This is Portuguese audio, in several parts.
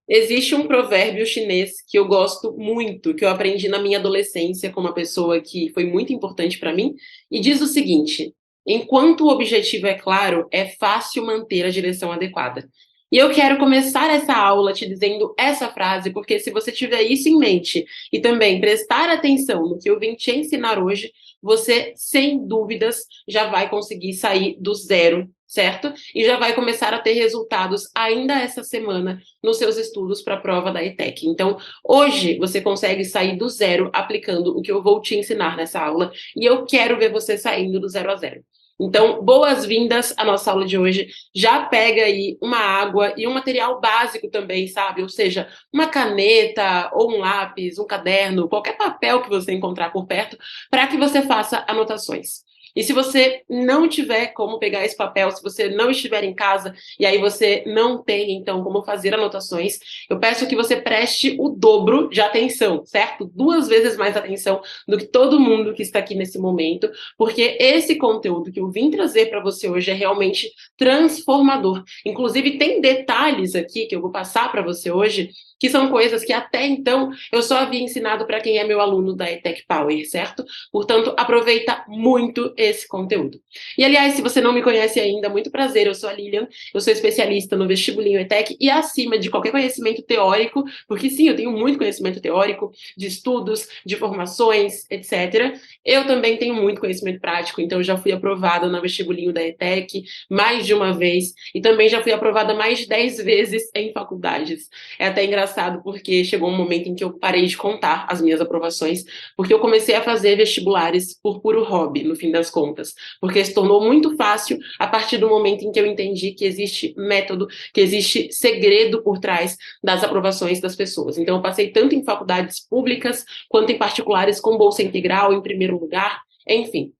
Existe um provérbio chinês que eu gosto muito, que eu aprendi na minha adolescência com uma pessoa que foi muito importante para mim, e diz o seguinte: enquanto o objetivo é claro, é fácil manter a direção adequada. E eu quero começar essa aula te dizendo essa frase, porque se você tiver isso em mente e também prestar atenção no que eu vim te ensinar hoje, você, sem dúvidas, já vai conseguir sair do zero, certo? E já vai começar a ter resultados ainda essa semana nos seus estudos para a prova da ETEC. Então, hoje você consegue sair do zero aplicando o que eu vou te ensinar nessa aula e eu quero ver você saindo do zero a zero. Então, boas-vindas à nossa aula de hoje. Já pega aí uma água e um material básico também, sabe? Ou seja, uma caneta ou um lápis, um caderno, qualquer papel que você encontrar por perto, para que você faça anotações. E se você não tiver como pegar esse papel, se você não estiver em casa e aí você não tem, então, como fazer anotações, eu peço que você preste o dobro de atenção, certo? 2 vezes mais atenção do que todo mundo que está aqui nesse momento, porque esse conteúdo que eu vim trazer para você hoje é realmente transformador. Inclusive, tem detalhes aqui que eu vou passar para você hoje que são coisas que até então eu só havia ensinado para quem é meu aluno da ETEC Power, certo? Portanto, aproveita muito esse conteúdo. E, aliás, se você não me conhece ainda, muito prazer, eu sou a Lilian, eu sou especialista no vestibulinho ETEC e acima de qualquer conhecimento teórico, porque sim, eu tenho muito conhecimento teórico, de estudos, de formações, etc. Eu também tenho muito conhecimento prático, então eu já fui aprovada no vestibulinho da ETEC mais de uma vez e também já fui aprovada mais de 10 vezes em faculdades. É até engraçado porque chegou um momento em que eu parei de contar as minhas aprovações, porque eu comecei a fazer vestibulares por puro hobby, no fim das contas, porque se tornou muito fácil a partir do momento em que eu entendi que existe método, que existe segredo por trás das aprovações das pessoas. Então eu passei tanto em faculdades públicas quanto em particulares com bolsa integral em primeiro lugar, enfim.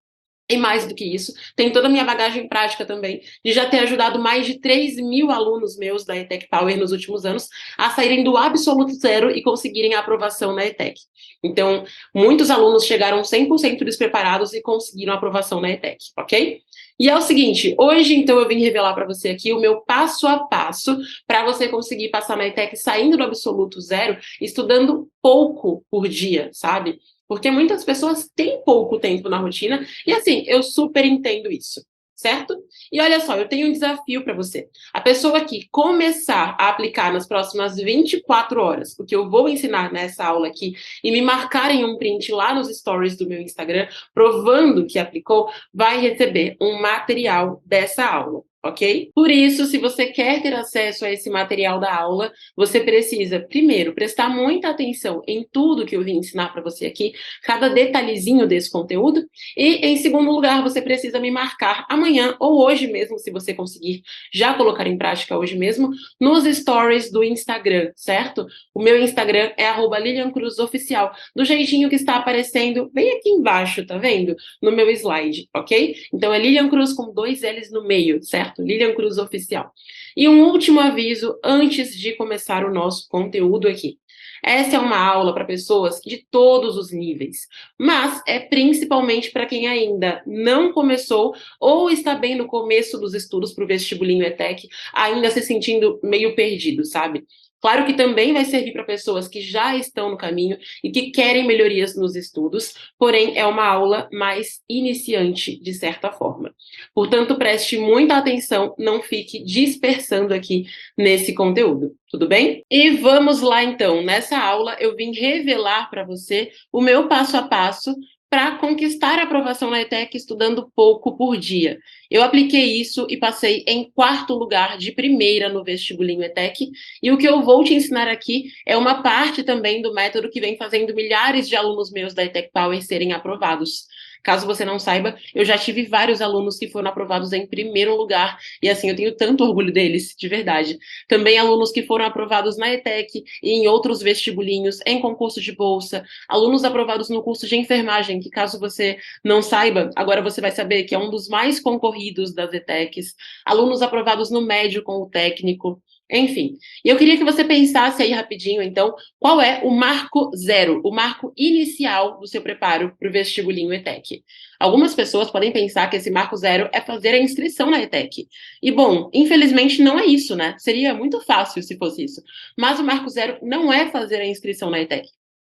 E mais do que isso, tem toda a minha bagagem prática também, de já ter ajudado mais de 3.000 alunos meus da ETEC Power nos últimos anos a saírem do absoluto zero e conseguirem a aprovação na ETEC. Então, muitos alunos chegaram 100% despreparados e conseguiram a aprovação na ETEC, ok? E é o seguinte, hoje então eu vim revelar para você aqui o meu passo a passo para você conseguir passar na ETEC saindo do absoluto zero, estudando pouco por dia, sabe? Porque muitas pessoas têm pouco tempo na rotina, e assim, eu super entendo isso, certo? E olha só, eu tenho um desafio para você. A pessoa que começar a aplicar nas próximas 24 horas o que eu vou ensinar nessa aula aqui e me marcar em um print lá nos stories do meu Instagram, provando que aplicou, vai receber um material dessa aula. Ok? Por isso, se você quer ter acesso a esse material da aula, você precisa, primeiro, prestar muita atenção em tudo que eu vim ensinar para você aqui, cada detalhezinho desse conteúdo, e, em segundo lugar, você precisa me marcar amanhã ou hoje mesmo, se você conseguir já colocar em prática hoje mesmo, nos stories do Instagram, certo? O meu Instagram é @LilianCruzOficial, do jeitinho que está aparecendo bem aqui embaixo, tá vendo? No meu slide, ok? Então é Lilian Cruz com 2 L's no meio, certo? Lilian Cruz Oficial. E um último aviso antes de começar o nosso conteúdo aqui. Essa é uma aula para pessoas de todos os níveis, mas é principalmente para quem ainda não começou ou está bem no começo dos estudos para o vestibulinho ETEC, ainda se sentindo meio perdido, sabe? Claro que também vai servir para pessoas que já estão no caminho e que querem melhorias nos estudos, porém é uma aula mais iniciante, de certa forma. Portanto, preste muita atenção, não fique dispersando aqui nesse conteúdo, tudo bem? E vamos lá então, nessa aula eu vim revelar para você o meu passo a passo para conquistar a aprovação na ETEC estudando pouco por dia. Eu apliquei isso e passei em 4º lugar de primeira no vestibulinho ETEC, e o que eu vou te ensinar aqui é uma parte também do método que vem fazendo milhares de alunos meus da ETEC Power serem aprovados. Caso você não saiba, eu já tive vários alunos que foram aprovados em primeiro lugar, e assim, eu tenho tanto orgulho deles, de verdade. Também alunos que foram aprovados na ETEC e em outros vestibulinhos, em concurso de bolsa, alunos aprovados no curso de enfermagem, que caso você não saiba, agora você vai saber que é um dos mais concorridos das ETECs, alunos aprovados no médio com o técnico, Enfim, e eu queria que você pensasse aí rapidinho, então, qual é o marco zero, o marco inicial do seu preparo para o vestibulinho ETEC. Algumas pessoas podem pensar que esse marco zero é fazer a inscrição na ETEC. E, bom, infelizmente não é isso, né? Seria muito fácil se fosse isso. Mas o marco zero não é fazer a inscrição na ETEC.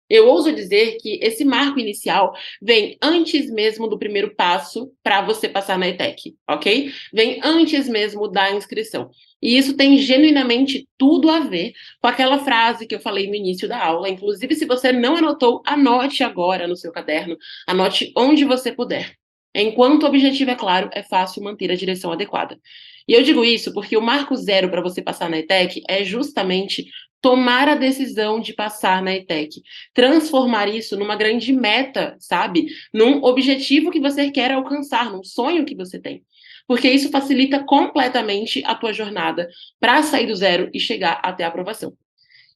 Eu ouso dizer que esse marco inicial vem antes mesmo do primeiro passo para você passar na ETEC, ok? Vem antes mesmo da inscrição. E isso tem genuinamente tudo a ver com aquela frase que eu falei no início da aula. Inclusive, se você não anotou, anote agora no seu caderno, anote onde você puder. Enquanto o objetivo é claro, é fácil manter a direção adequada. E eu digo isso porque o marco zero para você passar na ETEC é justamente tomar a decisão de passar na ETEC, transformar isso numa grande meta, sabe? Num objetivo que você quer alcançar, num sonho que você tem. Porque isso facilita completamente a tua jornada para sair do zero e chegar até a aprovação.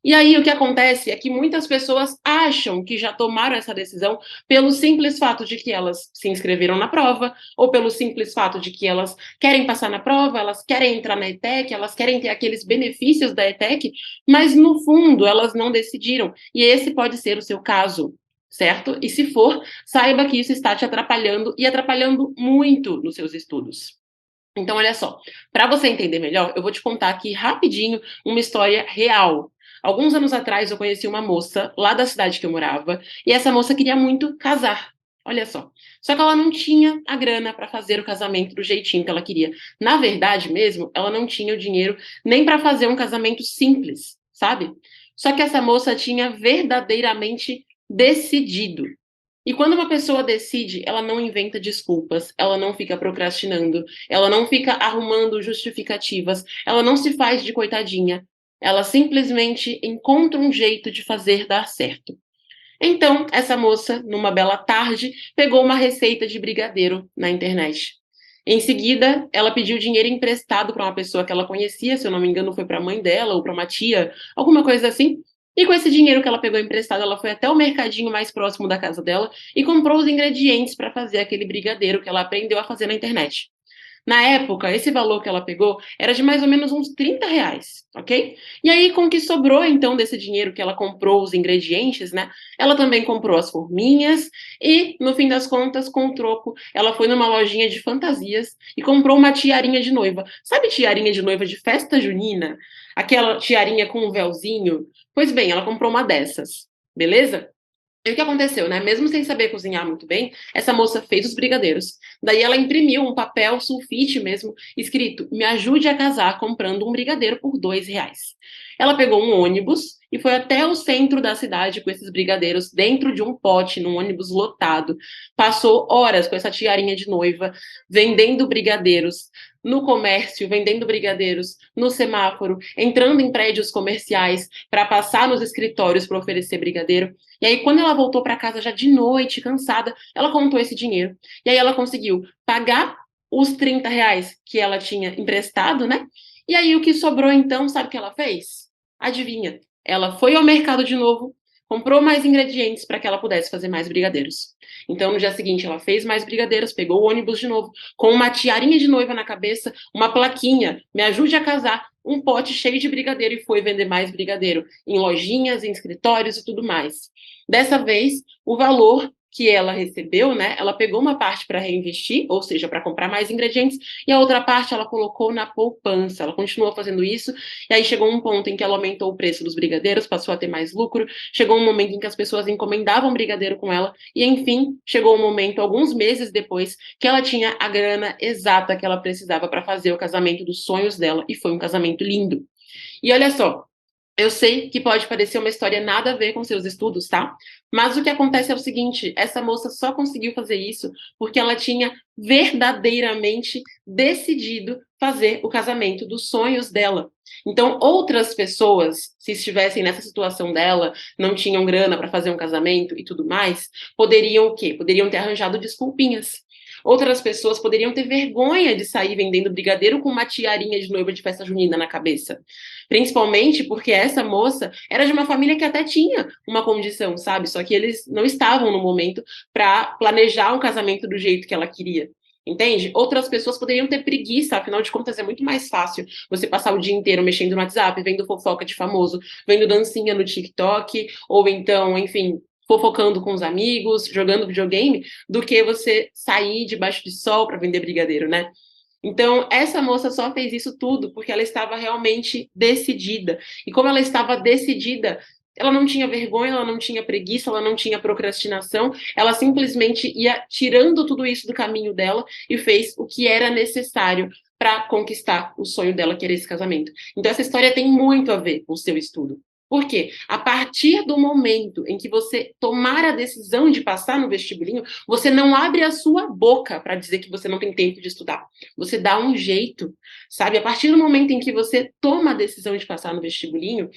E aí o que acontece é que muitas pessoas acham que já tomaram essa decisão pelo simples fato de que elas se inscreveram na prova, ou pelo simples fato de que elas querem passar na prova, elas querem entrar na ETEC, elas querem ter aqueles benefícios da ETEC, mas no fundo elas não decidiram. E esse pode ser o seu caso, certo? E se for, saiba que isso está te atrapalhando e atrapalhando muito nos seus estudos. Então, olha só, para você entender melhor, eu vou te contar aqui rapidinho uma história real. Alguns anos atrás, eu conheci uma moça lá da cidade que eu morava, e essa moça queria muito casar. Olha só. Só que ela não tinha a grana para fazer o casamento do jeitinho que ela queria. Na verdade mesmo, ela não tinha o dinheiro nem para fazer um casamento simples, sabe? Só que essa moça tinha verdadeiramente decidido. E quando uma pessoa decide, ela não inventa desculpas, ela não fica procrastinando, ela não fica arrumando justificativas, ela não se faz de coitadinha. Ela simplesmente encontra um jeito de fazer dar certo. Então, essa moça, numa bela tarde, pegou uma receita de brigadeiro na internet. Em seguida, ela pediu dinheiro emprestado para uma pessoa que ela conhecia, se eu não me engano, foi para a mãe dela ou para uma tia, alguma coisa assim. E com esse dinheiro que ela pegou emprestado, ela foi até o mercadinho mais próximo da casa dela e comprou os ingredientes para fazer aquele brigadeiro que ela aprendeu a fazer na internet. Na época, esse valor que ela pegou era de mais ou menos uns R$ 30, ok? E aí, com o que sobrou, então, desse dinheiro que ela comprou os ingredientes, né? Ela também comprou as forminhas e, no fim das contas, com o troco, ela foi numa lojinha de fantasias e comprou uma tiarinha de noiva. Sabe tiarinha de noiva de festa junina? Aquela tiarinha com um véuzinho? Pois bem, ela comprou uma dessas, beleza? E o que aconteceu, né? Mesmo sem saber cozinhar muito bem, essa moça fez os brigadeiros. Daí ela imprimiu um papel sulfite mesmo, escrito: "Me ajude a casar comprando um brigadeiro por R$ 2." Ela pegou um ônibus e foi até o centro da cidade com esses brigadeiros dentro de um pote, num ônibus lotado. Passou horas com essa tiarinha de noiva, vendendo brigadeiros no comércio, vendendo brigadeiros no semáforo, entrando em prédios comerciais para passar nos escritórios para oferecer brigadeiro. E aí, quando ela voltou para casa já de noite, cansada, ela contou esse dinheiro. E aí ela conseguiu pagar os R$ 30 que ela tinha emprestado, né? E aí o que sobrou então, sabe o que ela fez? Adivinha? Ela foi ao mercado de novo, comprou mais ingredientes para que ela pudesse fazer mais brigadeiros. Então, no dia seguinte, ela fez mais brigadeiros, pegou o ônibus de novo, com uma tiarinha de noiva na cabeça, uma plaquinha, "Me ajude a casar", um pote cheio de brigadeiro e foi vender mais brigadeiro em lojinhas, em escritórios e tudo mais. Dessa vez, o valor que ela recebeu, né? Ela pegou uma parte para reinvestir, ou seja, para comprar mais ingredientes, e a outra parte ela colocou na poupança. Ela continuou fazendo isso, e aí chegou um ponto em que ela aumentou o preço dos brigadeiros, passou a ter mais lucro, chegou um momento em que as pessoas encomendavam brigadeiro com ela, e enfim, chegou um momento, alguns meses depois, que ela tinha a grana exata que ela precisava para fazer o casamento dos sonhos dela, e foi um casamento lindo. E olha só, eu sei que pode parecer uma história nada a ver com seus estudos, tá? Mas o que acontece é o seguinte: essa moça só conseguiu fazer isso porque ela tinha verdadeiramente decidido fazer o casamento dos sonhos dela. Então, outras pessoas, se estivessem nessa situação dela, não tinham grana para fazer um casamento e tudo mais, poderiam o quê? Poderiam ter arranjado desculpinhas. Outras pessoas poderiam ter vergonha de sair vendendo brigadeiro com uma tiarinha de noiva de festa junina na cabeça. Principalmente porque essa moça era de uma família que até tinha uma condição, sabe? Só que eles não estavam no momento para planejar um casamento do jeito que ela queria. Entende? Outras pessoas poderiam ter preguiça, afinal de contas é muito mais fácil você passar o dia inteiro mexendo no WhatsApp, vendo fofoca de famoso, vendo dancinha no TikTok, ou então, enfim, fofocando com os amigos, jogando videogame, do que você sair debaixo de sol para vender brigadeiro, né? Então, essa moça só fez isso tudo porque ela estava realmente decidida. E como ela estava decidida, ela não tinha vergonha, ela não tinha preguiça, ela não tinha procrastinação, ela simplesmente ia tirando tudo isso do caminho dela e fez o que era necessário para conquistar o sonho dela, que era esse casamento. Então, essa história tem muito a ver com o seu estudo. Por quê? A partir do momento em que você tomar a decisão de passar no vestibulinho, você não abre a sua boca para dizer que você não tem tempo de estudar. Você dá um jeito, sabe? A partir do momento em que você toma a decisão de passar no vestibulinho,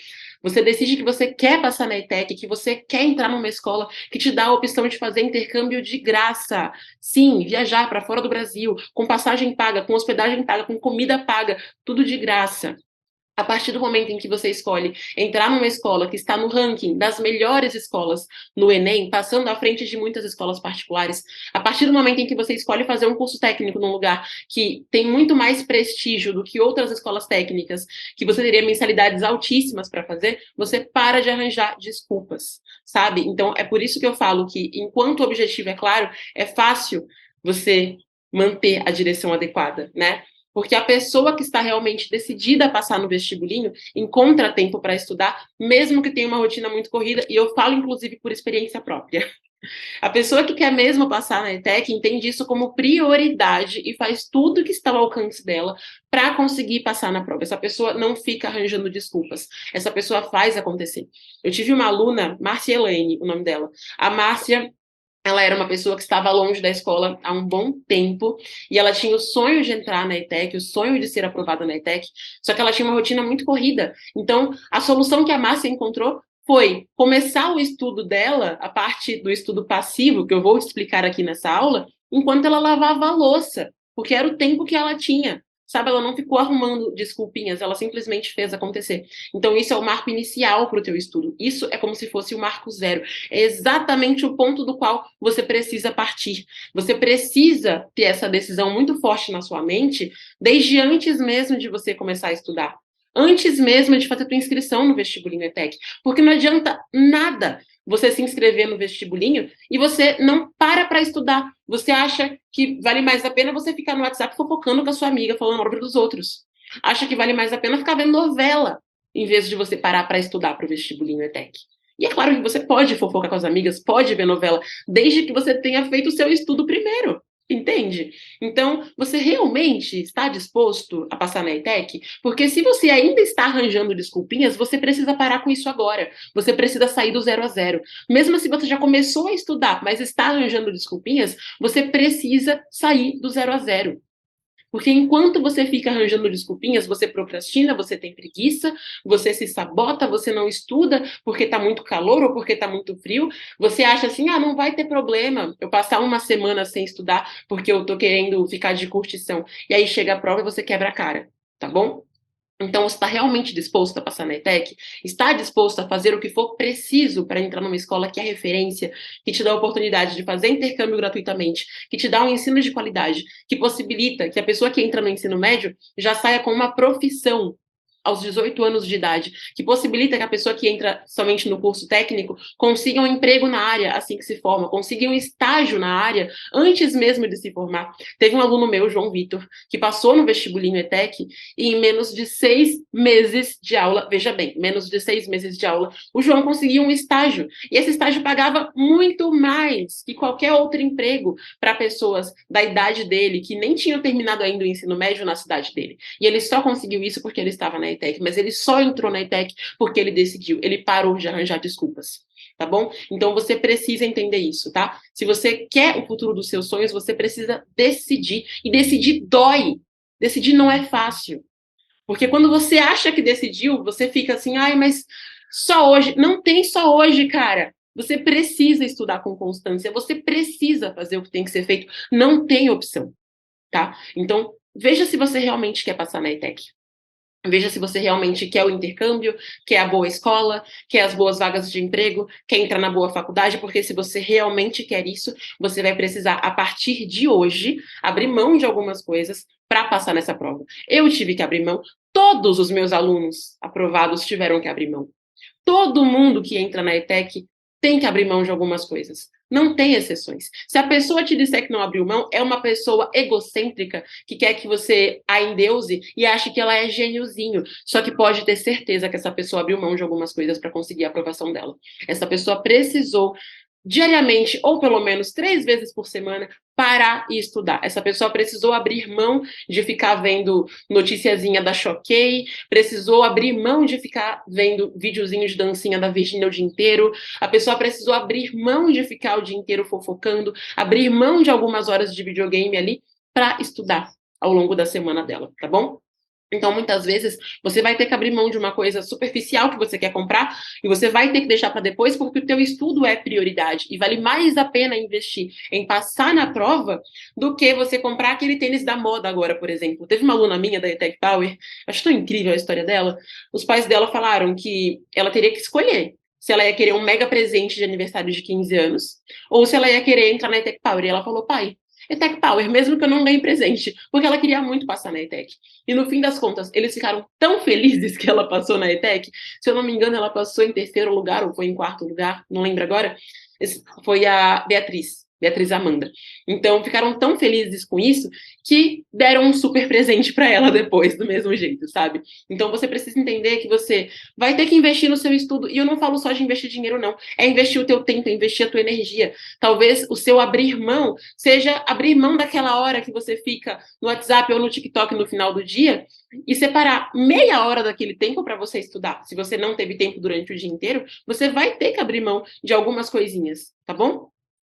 você decide que você quer passar na ETEC, que você quer entrar numa escola que te dá a opção de fazer intercâmbio de graça. Sim, viajar para fora do Brasil, com passagem paga, com hospedagem paga, com comida paga, tudo de graça. A partir do momento em que você escolhe entrar numa escola que está no ranking das melhores escolas no Enem, passando à frente de muitas escolas particulares, a partir do momento em que você escolhe fazer um curso técnico num lugar que tem muito mais prestígio do que outras escolas técnicas, que você teria mensalidades altíssimas para fazer, você para de arranjar desculpas, sabe? Então, é por isso que eu falo que, enquanto o objetivo é claro, é fácil você manter a direção adequada, né? Porque a pessoa que está realmente decidida a passar no vestibulinho encontra tempo para estudar, mesmo que tenha uma rotina muito corrida, e eu falo, inclusive, por experiência própria. A pessoa que quer mesmo passar na ETEC entende isso como prioridade e faz tudo que está ao alcance dela para conseguir passar na prova. Essa pessoa não fica arranjando desculpas. Essa pessoa faz acontecer. Eu tive uma aluna, Márcia Elaine, o nome dela. A Márcia, ela era uma pessoa que estava longe da escola há um bom tempo e ela tinha o sonho de entrar na ETEC, o sonho de ser aprovada na ETEC, só que ela tinha uma rotina muito corrida. Então, a solução que a Márcia encontrou foi começar o estudo dela, a parte do estudo passivo, que eu vou explicar aqui nessa aula, enquanto ela lavava a louça, porque era o tempo que ela tinha. Sabe, ela não ficou arrumando desculpinhas, ela simplesmente fez acontecer. Então, isso é o marco inicial para o teu estudo. Isso é como se fosse o marco zero. É exatamente o ponto do qual você precisa partir. Você precisa ter essa decisão muito forte na sua mente desde antes mesmo de você começar a estudar. Antes mesmo de fazer a tua inscrição no vestibulinho ETEC. Porque não adianta nada você se inscrever no vestibulinho e você não para estudar. Você acha que vale mais a pena você ficar no WhatsApp fofocando com a sua amiga, falando obra dos outros. Acha que vale mais a pena ficar vendo novela, em vez de você parar para estudar para o vestibulinho ETEC. E é claro que você pode fofocar com as amigas, pode ver novela, desde que você tenha feito o seu estudo primeiro. Entende? Então, você realmente está disposto a passar na ETEC? Porque se você ainda está arranjando desculpinhas, você precisa parar com isso agora. Você precisa sair do 0 a 0. Mesmo se você já começou a estudar, mas está arranjando desculpinhas, você precisa sair do 0 a 0. Porque enquanto você fica arranjando desculpinhas, você procrastina, você tem preguiça, você se sabota, você não estuda porque está muito calor ou porque está muito frio. Você acha assim, ah, não vai ter problema eu passar uma semana sem estudar porque eu estou querendo ficar de curtição. E aí chega a prova e você quebra a cara, tá bom? Então, você está realmente disposto a passar na ETEC? Está disposto a fazer o que for preciso para entrar numa escola que é referência, que te dá a oportunidade de fazer intercâmbio gratuitamente, que te dá um ensino de qualidade, que possibilita que a pessoa que entra no ensino médio já saia com uma profissão aos 18 anos de idade, que possibilita que a pessoa que entra somente no curso técnico consiga um emprego na área assim que se forma, consiga um estágio na área antes mesmo de se formar. Teve um aluno meu, João Vitor, que passou no vestibulinho ETEC e em menos de 6 meses de aula, veja bem, menos de 6 meses de aula, o João conseguiu um estágio. E esse estágio pagava muito mais que qualquer outro emprego para pessoas da idade dele, que nem tinham terminado ainda o ensino médio na cidade dele. E ele só conseguiu isso porque ele estava na ETEC, mas ele só entrou na ETEC porque ele decidiu, ele parou de arranjar desculpas. Tá bom? Então você precisa entender isso, tá? Se você quer o futuro dos seus sonhos, você precisa decidir. E decidir dói. Decidir não é fácil. Porque quando você acha que decidiu, você fica assim, ai, mas só hoje. Não tem só hoje, cara. Você precisa estudar com constância, você precisa fazer o que tem que ser feito. Não tem opção, tá? Então, veja se você realmente quer passar na ETEC. Veja se você realmente quer o intercâmbio, quer a boa escola, quer as boas vagas de emprego, quer entrar na boa faculdade, porque se você realmente quer isso, você vai precisar, a partir de hoje, abrir mão de algumas coisas para passar nessa prova. Eu tive que abrir mão, todos os meus alunos aprovados tiveram que abrir mão. Todo mundo que entra na ETEC tem que abrir mão de algumas coisas. Não tem exceções. Se a pessoa te disser que não abriu mão, é uma pessoa egocêntrica que quer que você a endeuse e ache que ela é gêniozinho. Só que pode ter certeza que essa pessoa abriu mão de algumas coisas para conseguir a aprovação dela. Essa pessoa precisou diariamente, ou pelo menos 3 vezes por semana, parar e estudar. Essa pessoa precisou abrir mão de ficar vendo noticiazinha da Choquei, precisou abrir mão de ficar vendo videozinho de dancinha da Virgínia o dia inteiro, a pessoa precisou abrir mão de ficar o dia inteiro fofocando, abrir mão de algumas horas de videogame ali para estudar ao longo da semana dela, tá bom? Então, muitas vezes, você vai ter que abrir mão de uma coisa superficial que você quer comprar e você vai ter que deixar para depois porque o teu estudo é prioridade e vale mais a pena investir em passar na prova do que você comprar aquele tênis da moda agora, por exemplo. Teve uma aluna minha da ETEC Power, acho tão incrível a história dela, os pais dela falaram que ela teria que escolher se ela ia querer um mega presente de aniversário de 15 anos ou se ela ia querer entrar na ETEC Power. E ela falou, pai, ETEC Power, mesmo que eu não ganhe presente, porque ela queria muito passar na ETEC. E no fim das contas, eles ficaram tão felizes que ela passou na ETEC, se eu não me engano, ela passou em terceiro lugar, ou foi em quarto lugar, não lembro agora, foi a Beatriz Amanda. Então, ficaram tão felizes com isso que deram um super presente para ela depois, do mesmo jeito, sabe? Então, você precisa entender que você vai ter que investir no seu estudo, e eu não falo só de investir dinheiro, não. É investir o teu tempo, é investir a tua energia. Talvez o seu abrir mão seja abrir mão daquela hora que você fica no WhatsApp ou no TikTok no final do dia e separar meia hora daquele tempo para você estudar. Se você não teve tempo durante o dia inteiro, você vai ter que abrir mão de algumas coisinhas, tá bom?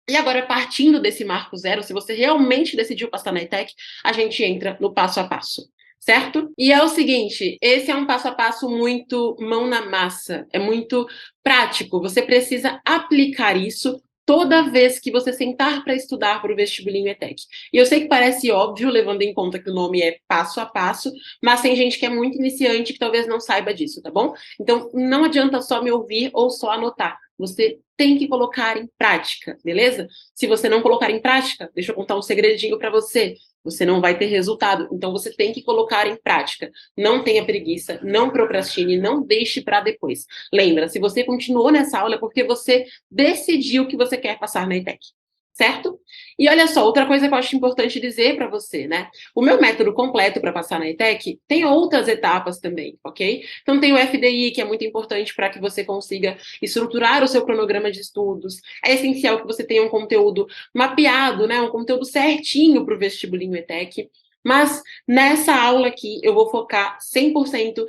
E agora, partindo desse marco zero, se você realmente decidiu passar na ETEC, a gente entra no passo a passo, certo? E é o seguinte, esse é um passo a passo muito mão na massa, é muito prático, você precisa aplicar isso toda vez que você sentar para estudar para o vestibulinho ETEC. E eu sei que parece óbvio, levando em conta que o nome é passo a passo, mas tem gente que é muito iniciante que talvez não saiba disso, tá bom? Então, não adianta só me ouvir ou só anotar. Você tem que colocar em prática, beleza? Se você não colocar em prática, deixa eu contar um segredinho para você. Você não vai ter resultado. Então, você tem que colocar em prática. Não tenha preguiça, não procrastine, não deixe para depois. Lembra, se você continuou nessa aula é porque você decidiu que você quer passar na ETEC, certo? E olha só, outra coisa que eu acho importante dizer para você, né? O meu método completo para passar na ETEC tem outras etapas também, ok? Então tem o FDI, que é muito importante para que você consiga estruturar o seu cronograma de estudos. É essencial que você tenha um conteúdo mapeado, né? Um conteúdo certinho para o vestibulinho ETEC. Mas nessa aula aqui eu vou focar 100%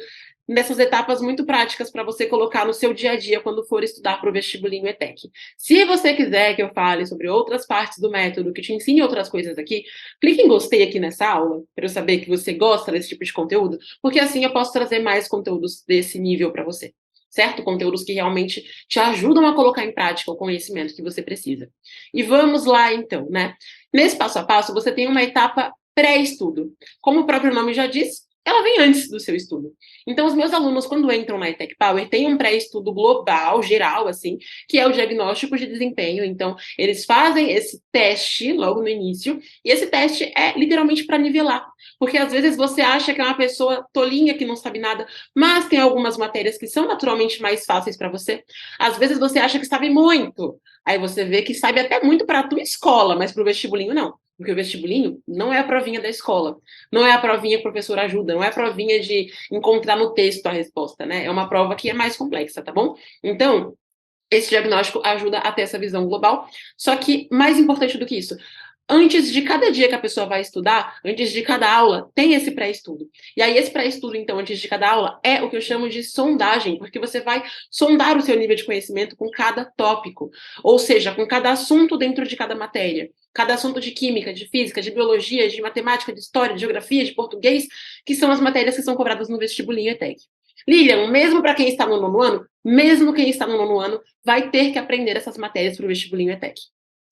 nessas etapas muito práticas para você colocar no seu dia a dia quando for estudar para o vestibulinho ETEC. Se você quiser que eu fale sobre outras partes do método, que te ensine outras coisas aqui, clique em gostei aqui nessa aula, para eu saber que você gosta desse tipo de conteúdo, porque assim eu posso trazer mais conteúdos desse nível para você, certo? Conteúdos que realmente te ajudam a colocar em prática o conhecimento que você precisa. E vamos lá, então, né? Nesse passo a passo, você tem uma etapa pré-estudo. Como o próprio nome já diz, ela vem antes do seu estudo. Então, os meus alunos, quando entram na ETEC Power, têm um pré-estudo global, geral, assim, que é o diagnóstico de desempenho. Então, eles fazem esse teste logo no início, e esse teste é literalmente para nivelar. Porque às vezes você acha que é uma pessoa tolinha que não sabe nada, mas tem algumas matérias que são naturalmente mais fáceis para você. Às vezes você acha que sabe muito, aí você vê que sabe até muito para a tua escola, mas para o vestibulinho não. Porque o vestibulinho não é a provinha da escola, não é a provinha que o professor ajuda, não é a provinha de encontrar no texto a resposta, né? É uma prova que é mais complexa, tá bom? Então, esse diagnóstico ajuda a ter essa visão global, só que mais importante do que isso, antes de cada dia que a pessoa vai estudar, antes de cada aula, tem esse pré-estudo. E aí, esse pré-estudo, então, antes de cada aula, é o que eu chamo de sondagem, porque você vai sondar o seu nível de conhecimento com cada tópico, ou seja, com cada assunto dentro de cada matéria. Cada assunto de química, de física, de biologia, de matemática, de história, de geografia, de português, que são as matérias que são cobradas no vestibulinho ETEC. Lilian, mesmo para quem está no nono ano, mesmo quem está no nono ano, vai ter que aprender essas matérias para o vestibulinho ETEC.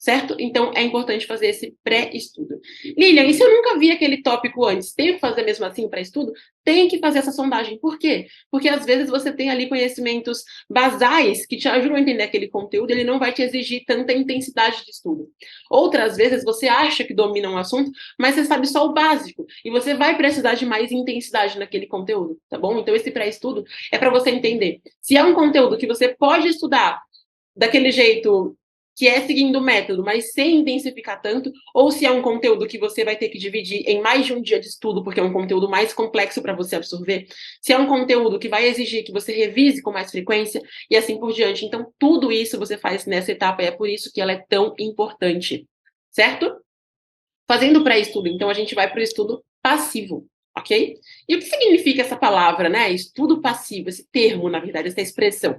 certo? Então, é importante fazer esse pré-estudo. Lilian, e se eu nunca vi aquele tópico antes, tenho que fazer mesmo assim o pré-estudo? Tem que fazer essa sondagem. Por quê? Porque às vezes você tem ali conhecimentos basais que te ajudam a entender aquele conteúdo, ele não vai te exigir tanta intensidade de estudo. Outras vezes você acha que domina um assunto, mas você sabe só o básico, e você vai precisar de mais intensidade naquele conteúdo, tá bom? Então, esse pré-estudo é para você entender se é um conteúdo que você pode estudar daquele jeito que é seguindo o método, mas sem intensificar tanto, ou se é um conteúdo que você vai ter que dividir em mais de um dia de estudo, porque é um conteúdo mais complexo para você absorver, se é um conteúdo que vai exigir que você revise com mais frequência, e assim por diante. Então, tudo isso você faz nessa etapa, e é por isso que ela é tão importante, certo? Fazendo pré-estudo, então, a gente vai para o estudo passivo, ok? E o que significa essa palavra, né? Estudo passivo, esse termo, na verdade, essa expressão.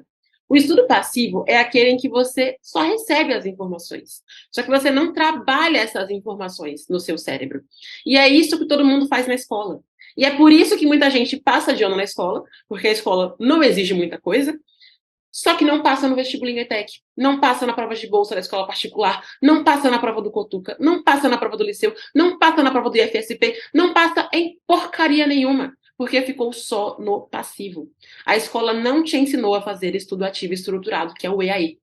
O estudo passivo é aquele em que você só recebe as informações, só que você não trabalha essas informações no seu cérebro. E é isso que todo mundo faz na escola. E é por isso que muita gente passa de ano na escola, porque a escola não exige muita coisa, só que não passa no vestibulinho ETEC, não passa na prova de bolsa da escola particular, não passa na prova do Cotuca, não passa na prova do liceu, não passa na prova do IFSP, não passa em porcaria nenhuma, porque ficou só no passivo. A escola não te ensinou a fazer estudo ativo estruturado, que é o EAE.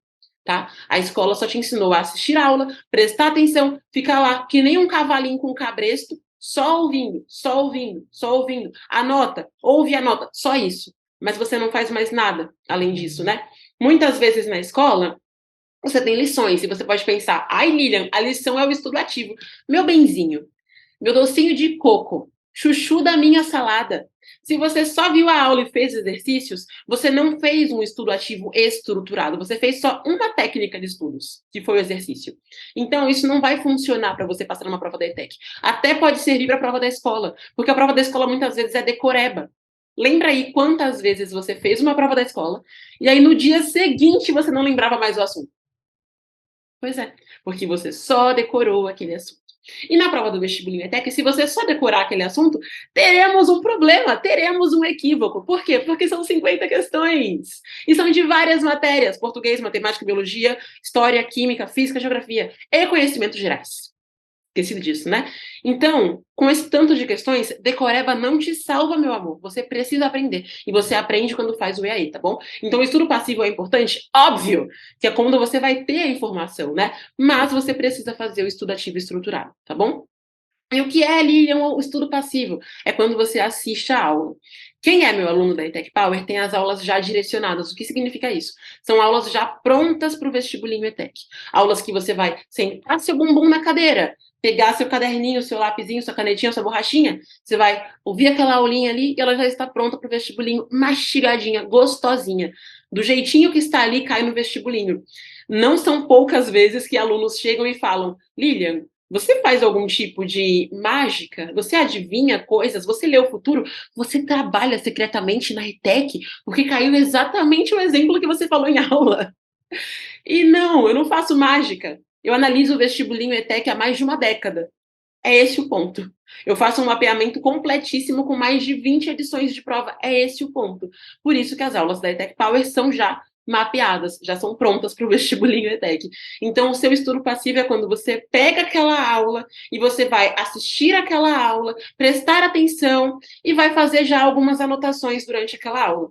Tá? A escola só te ensinou a assistir a aula, prestar atenção, ficar lá que nem um cavalinho com cabresto, só ouvindo, só ouvindo, só ouvindo. Anota, ouve e anota, só isso. Mas você não faz mais nada além disso, né? Muitas vezes na escola, você tem lições e você pode pensar, ai, Lilian, a lição é o estudo ativo. Meu benzinho, meu docinho de coco, chuchu da minha salada. Se você só viu a aula e fez exercícios, você não fez um estudo ativo estruturado, você fez só uma técnica de estudos, que foi o exercício. Então, isso não vai funcionar para você passar numa prova da ETEC. Até pode servir para a prova da escola, porque a prova da escola muitas vezes é decoreba. Lembra aí quantas vezes você fez uma prova da escola e aí no dia seguinte você não lembrava mais o assunto? Pois é, porque você só decorou aquele assunto. E na prova do vestibulinho ETEC, se você só decorar aquele assunto, teremos um problema, teremos um equívoco. Por quê? Porque são 50 questões. E são de várias matérias: português, matemática, biologia, história, química, física, geografia e conhecimentos gerais. Esquecido disso, né? Então, com esse tanto de questões, decoreba não te salva, meu amor. Você precisa aprender. E você aprende quando faz o EAE, tá bom? Então, o estudo passivo é importante? Óbvio, que é quando você vai ter a informação, né? Mas você precisa fazer o estudo ativo estruturado, tá bom? E o que é ali o estudo passivo? É quando você assiste a aula. Quem é meu aluno da ETEC Power tem as aulas já direcionadas. O que significa isso? São aulas já prontas para o vestibulinho ETEC. Aulas que você vai sentar seu bumbum na cadeira, pegar seu caderninho, seu lapisinho, sua canetinha, sua borrachinha. Você vai ouvir aquela aulinha ali e ela já está pronta para o vestibulinho, mastigadinha, gostosinha. Do jeitinho que está ali, cai no vestibulinho. Não são poucas vezes que alunos chegam e falam: Lilian, você faz algum tipo de mágica? Você adivinha coisas? Você lê o futuro? Você trabalha secretamente na ETEC? Porque caiu exatamente o exemplo que você falou em aula. E não, eu não faço mágica. Eu analiso o vestibulinho ETEC há mais de uma década. É esse o ponto. Eu faço um mapeamento completíssimo com mais de 20 edições de prova. É esse o ponto. Por isso que as aulas da ETEC Power são já mapeadas, já são prontas para o vestibulinho ETEC. Então, o seu estudo passivo é quando você pega aquela aula e você vai assistir aquela aula, prestar atenção e vai fazer já algumas anotações durante aquela aula.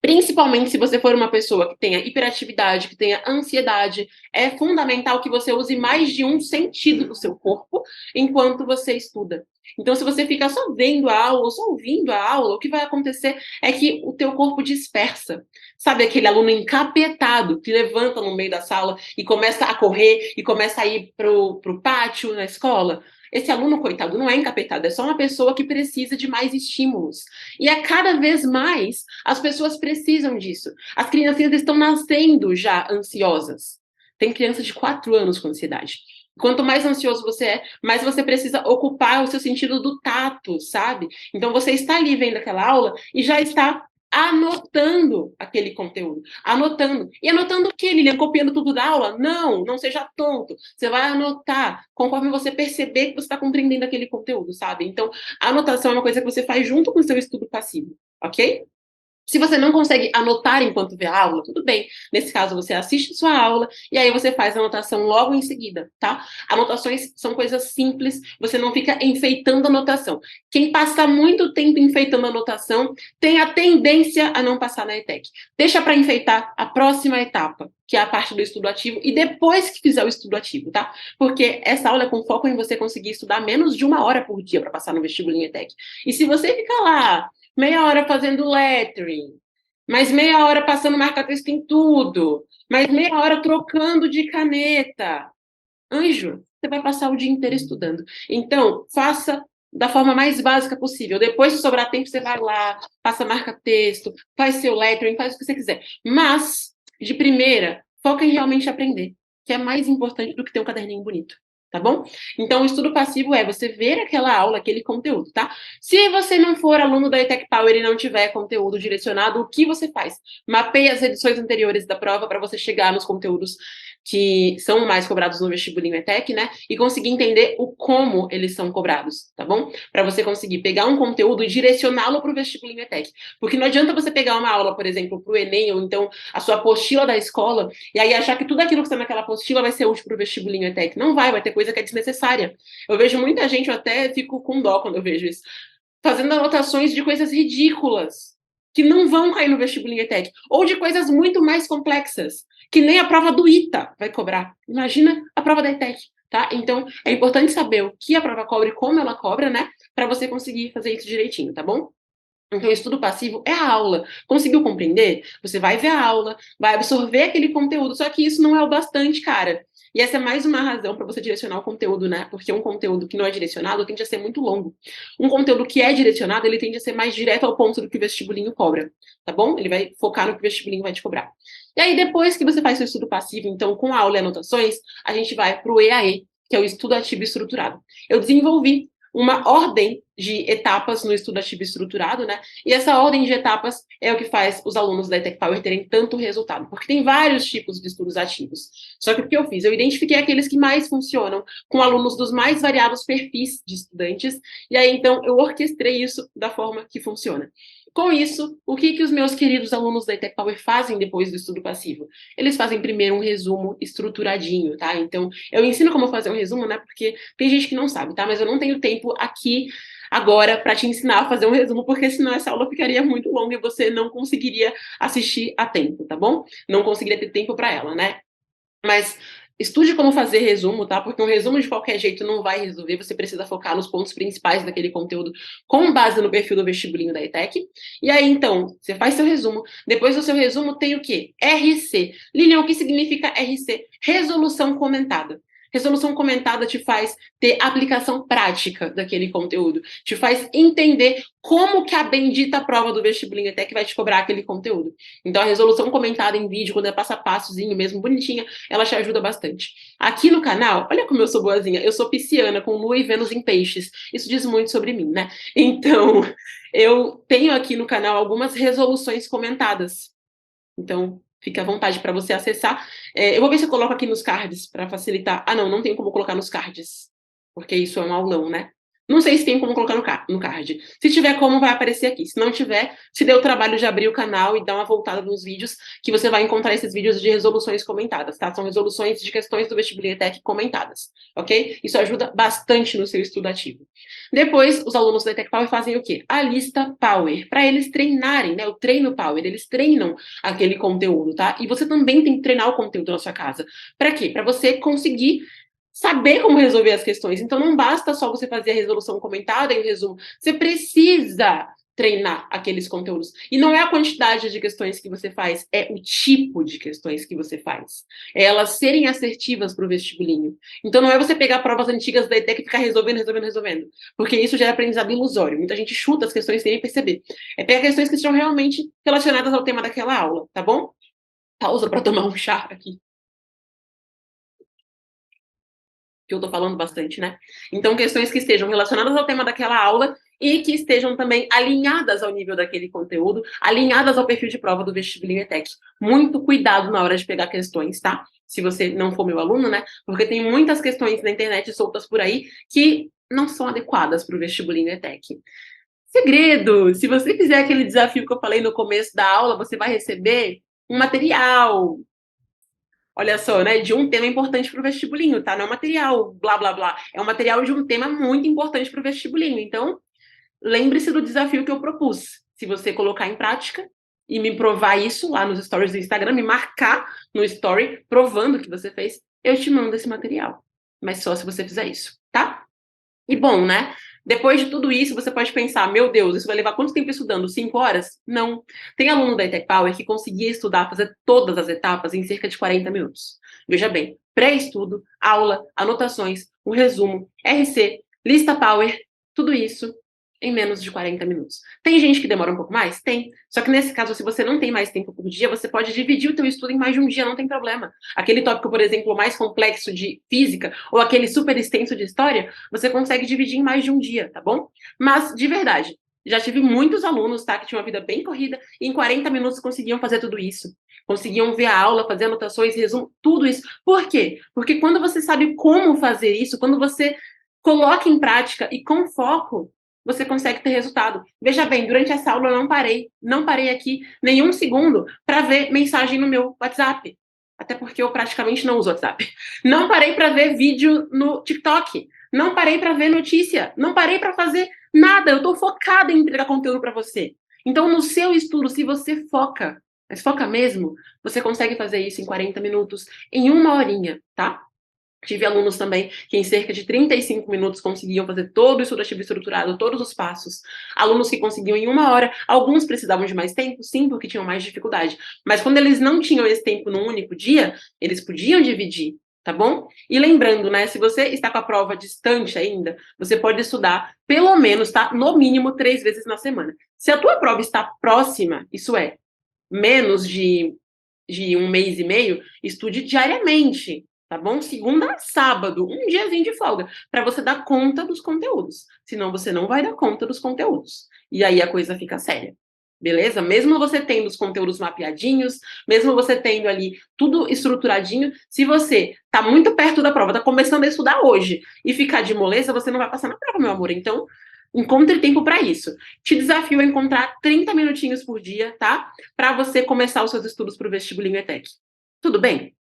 Principalmente se você for uma pessoa que tenha hiperatividade, que tenha ansiedade, é fundamental que você use mais de um sentido do seu corpo enquanto você estuda. Então, se você fica só vendo a aula ou só ouvindo a aula, o que vai acontecer é que o teu corpo dispersa. Sabe aquele aluno encapetado que levanta no meio da sala e começa a correr e começa a ir pro pátio na escola? Esse aluno, coitado, não é encapetado, é só uma pessoa que precisa de mais estímulos. E a cada vez mais as pessoas precisam disso. As criancinhas estão nascendo já ansiosas. Tem criança de 4 anos com ansiedade. Quanto mais ansioso você é, mais você precisa ocupar o seu sentido do tato, sabe? Então você está ali vendo aquela aula e já está anotando aquele conteúdo. Anotando. E anotando o quê, Lilian? Copiando tudo da aula? Não, não seja tonto. Você vai anotar conforme você perceber que você está compreendendo aquele conteúdo, sabe? Então, a anotação é uma coisa que você faz junto com o seu estudo passivo, ok? Se você não consegue anotar enquanto vê a aula, tudo bem. Nesse caso, você assiste sua aula e aí você faz a anotação logo em seguida, tá? Anotações são coisas simples, você não fica enfeitando a anotação. Quem passa muito tempo enfeitando a anotação tem a tendência a não passar na ETEC. Deixa para enfeitar a próxima etapa, que é a parte do estudo ativo, e depois que fizer o estudo ativo, tá? Porque essa aula é com foco em você conseguir estudar menos de 1 hora por dia para passar no vestibulinho ETEC. E se você ficar lá meia hora fazendo lettering, mais meia hora passando marca-texto em tudo, mais meia hora trocando de caneta. Anjo, você vai passar o dia inteiro estudando. Então, faça da forma mais básica possível. Depois, se sobrar tempo, você vai lá, passa marca-texto, faz seu lettering, faz o que você quiser. Mas, de primeira, foca em realmente aprender, que é mais importante do que ter um caderninho bonito. Tá bom? Então, o estudo passivo é você ver aquela aula, aquele conteúdo, tá? Se você não for aluno da ETEC Power e não tiver conteúdo direcionado, o que você faz? Mapeia as edições anteriores da prova para você chegar nos conteúdos que são mais cobrados no vestibulinho ETEC, né? E conseguir entender o como eles são cobrados, tá bom? Para você conseguir pegar um conteúdo e direcioná-lo para o vestibulinho ETEC. Porque não adianta você pegar uma aula, por exemplo, para o Enem, ou então a sua apostila da escola, e aí achar que tudo aquilo que está naquela apostila vai ser útil para o vestibulinho ETEC. Não vai ter coisa que é desnecessária. Eu vejo muita gente, eu até fico com dó quando eu vejo isso, fazendo anotações de coisas ridículas, que não vão cair no vestibulinho ETEC, ou de coisas muito mais complexas, que nem a prova do ITA vai cobrar. Imagina a prova da ETEC, tá? Então, é importante saber o que a prova cobra e como ela cobra, né? Para você conseguir fazer isso direitinho, tá bom? Então, o estudo passivo é a aula. Conseguiu compreender? Você vai ver a aula, vai absorver aquele conteúdo, só que isso não é o bastante, cara. E essa é mais uma razão para você direcionar o conteúdo, né? Porque um conteúdo que não é direcionado tende a ser muito longo. Um conteúdo que é direcionado, ele tende a ser mais direto ao ponto do que o vestibulinho cobra, tá bom? Ele vai focar no que o vestibulinho vai te cobrar. E aí, depois que você faz seu estudo passivo, então, com a aula e anotações, a gente vai para o EAE, que é o estudo ativo estruturado. Eu desenvolvi uma ordem de etapas no estudo ativo estruturado, né? E essa ordem de etapas é o que faz os alunos da ETEC Power terem tanto resultado, porque tem vários tipos de estudos ativos. Só que o que eu fiz? Eu identifiquei aqueles que mais funcionam com alunos dos mais variados perfis de estudantes, e aí, então, eu orquestrei isso da forma que funciona. Com isso, o que os meus queridos alunos da ETEC Power fazem depois do estudo passivo? Eles fazem primeiro um resumo estruturadinho, tá? Então, eu ensino como fazer um resumo, né? Porque tem gente que não sabe, tá? Mas eu não tenho tempo aqui agora para te ensinar a fazer um resumo, porque senão essa aula ficaria muito longa e você não conseguiria assistir a tempo, tá bom? Não conseguiria ter tempo para ela, né? Mas estude como fazer resumo, tá? Porque um resumo de qualquer jeito não vai resolver, você precisa focar nos pontos principais daquele conteúdo com base no perfil do vestibulinho da ETEC. E aí, então, você faz seu resumo. Depois do seu resumo tem o quê? RC. Lilian, o que significa RC? Resolução comentada. Resolução comentada te faz ter aplicação prática daquele conteúdo, te faz entender como que a bendita prova do vestibulinho ETEC vai te cobrar aquele conteúdo. Então, a resolução comentada em vídeo, quando é passo a passozinho mesmo, bonitinha, ela te ajuda bastante. Aqui no canal, olha como eu sou boazinha, eu sou pisciana, com Lua e Vênus em peixes. Isso diz muito sobre mim, né? Então, eu tenho aqui no canal algumas resoluções comentadas. Então, fique à vontade para você acessar. Eu vou ver se eu coloco aqui nos cards para facilitar. Ah, não tem como colocar nos cards, porque isso é um aulão, né? Não sei se tem como colocar no card. Se tiver como, vai aparecer aqui. Se não tiver, se dê o trabalho de abrir o canal e dar uma voltada nos vídeos, que você vai encontrar esses vídeos de resoluções comentadas, tá? São resoluções de questões do vestibulinho ETEC comentadas, ok? Isso ajuda bastante no seu estudo ativo. Depois, os alunos da ETEC Power fazem o quê? A lista Power, para eles treinarem, né? O treino Power, eles treinam aquele conteúdo, tá? E você também tem que treinar o conteúdo na sua casa. Para quê? Para você conseguir saber como resolver as questões. Então, não basta só você fazer a resolução comentada e o resumo. Você precisa treinar aqueles conteúdos. E não é a quantidade de questões que você faz, é o tipo de questões que você faz. É elas serem assertivas para o vestibulinho. Então, não é você pegar provas antigas da ETEC e ficar resolvendo, porque isso já é aprendizado ilusório. Muita gente chuta as questões sem perceber. É pegar questões que estão realmente relacionadas ao tema daquela aula, tá bom? Pausa para tomar um chá aqui, que eu tô falando bastante, né? Então, questões que estejam relacionadas ao tema daquela aula e que estejam também alinhadas ao nível daquele conteúdo, alinhadas ao perfil de prova do vestibulinho ETEC. Muito cuidado na hora de pegar questões, tá? Se você não for meu aluno, né? Porque tem muitas questões na internet soltas por aí que não são adequadas para o vestibulinho ETEC. Segredo! Se você fizer aquele desafio que eu falei no começo da aula, você vai receber um material. Olha só, né? De um tema importante para o vestibulinho, tá? Não é um material blá blá blá. É um material de um tema muito importante para o vestibulinho. Então, lembre-se do desafio que eu propus. Se você colocar em prática e me provar isso lá nos stories do Instagram, me marcar no story provando que você fez, eu te mando esse material. Mas só se você fizer isso, tá? E bom, né? Depois de tudo isso, você pode pensar, meu Deus, isso vai levar quanto tempo estudando? 5 horas? Não. Tem aluno da ETEC Power que conseguia estudar, fazer todas as etapas em cerca de 40 minutos. Veja bem, pré-estudo, aula, anotações, o resumo, RC, lista Power, tudo isso em menos de 40 minutos. Tem gente que demora um pouco mais? Tem. Só que nesse caso, se você não tem mais tempo por dia, você pode dividir o teu estudo em mais de um dia, não tem problema. Aquele tópico, por exemplo, mais complexo de física, ou aquele super extenso de história, você consegue dividir em mais de um dia, tá bom? Mas, de verdade, já tive muitos alunos, tá, que tinham uma vida bem corrida, e em 40 minutos conseguiam fazer tudo isso. Conseguiam ver a aula, fazer anotações, resumo, tudo isso. Por quê? Porque quando você sabe como fazer isso, quando você coloca em prática e com foco, você consegue ter resultado. Veja bem, durante essa aula eu não parei aqui nenhum segundo para ver mensagem no meu WhatsApp. Até porque eu praticamente não uso WhatsApp. Não parei para ver vídeo no TikTok. Não parei para ver notícia. Não parei para fazer nada. Eu estou focada em entregar conteúdo para você. Então, no seu estudo, se você foca, mas foca mesmo, você consegue fazer isso em 40 minutos, em 1 horinha, tá? Tive alunos também que em cerca de 35 minutos conseguiam fazer todo o estudo ativo estruturado, todos os passos. Alunos que conseguiam em 1 hora, alguns precisavam de mais tempo, sim, porque tinham mais dificuldade. Mas quando eles não tinham esse tempo num único dia, eles podiam dividir, tá bom? E lembrando, né, se você está com a prova distante ainda, você pode estudar pelo menos, tá? No mínimo 3 vezes na semana. Se a tua prova está próxima, isso é, menos de 1 mês e meio, estude diariamente, tá bom? Segunda a sábado, um diazinho de folga, para você dar conta dos conteúdos. Senão você não vai dar conta dos conteúdos. E aí a coisa fica séria. Beleza? Mesmo você tendo os conteúdos mapeadinhos, mesmo você tendo ali tudo estruturadinho, se você tá muito perto da prova, tá começando a estudar hoje e ficar de moleza, você não vai passar na prova, meu amor. Então, encontre tempo para isso. Te desafio a encontrar 30 minutinhos por dia, tá? Para você começar os seus estudos para o vestibulinho ETEC. Tudo bem?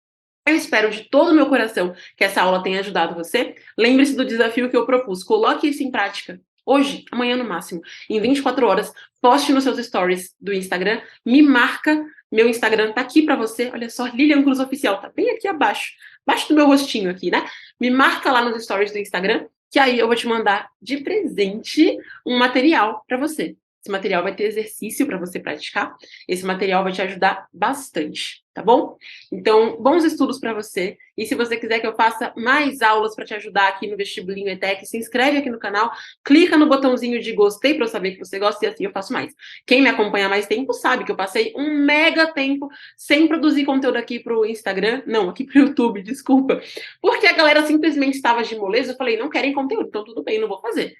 Eu espero de todo o meu coração que essa aula tenha ajudado você. Lembre-se do desafio que eu propus. Coloque isso em prática. Hoje, amanhã no máximo, em 24 horas, poste nos seus stories do Instagram, me marca, meu Instagram tá aqui para você, olha só, Lilian Cruz Oficial, tá bem aqui abaixo, abaixo do meu rostinho aqui, né? Me marca lá nos stories do Instagram, que aí eu vou te mandar de presente um material para você. Esse material vai ter exercício para você praticar, esse material vai te ajudar bastante, tá bom? Então, bons estudos para você. E se você quiser que eu faça mais aulas para te ajudar aqui no Vestibulinho ETEC, se inscreve aqui no canal, clica no botãozinho de gostei para eu saber que você gosta e assim eu faço mais. Quem me acompanha há mais tempo sabe que eu passei um mega tempo sem produzir conteúdo aqui pro Instagram, não, aqui pro YouTube, desculpa, porque a galera simplesmente estava de moleza. Eu falei, não querem conteúdo, então tudo bem, não vou fazer.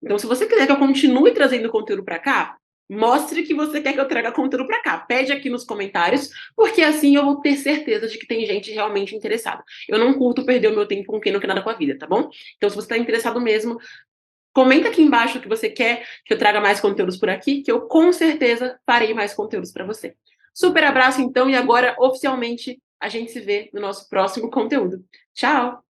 Então, se você quiser que eu continue trazendo conteúdo para cá, mostre que você quer que eu traga conteúdo para cá. Pede aqui nos comentários, porque assim eu vou ter certeza de que tem gente realmente interessada. Eu não curto perder o meu tempo com quem não quer nada com a vida, tá bom? Então, se você está interessado mesmo, comenta aqui embaixo que você quer que eu traga mais conteúdos por aqui, que eu com certeza farei mais conteúdos para você. Super abraço, então, e agora, oficialmente, a gente se vê no nosso próximo conteúdo. Tchau!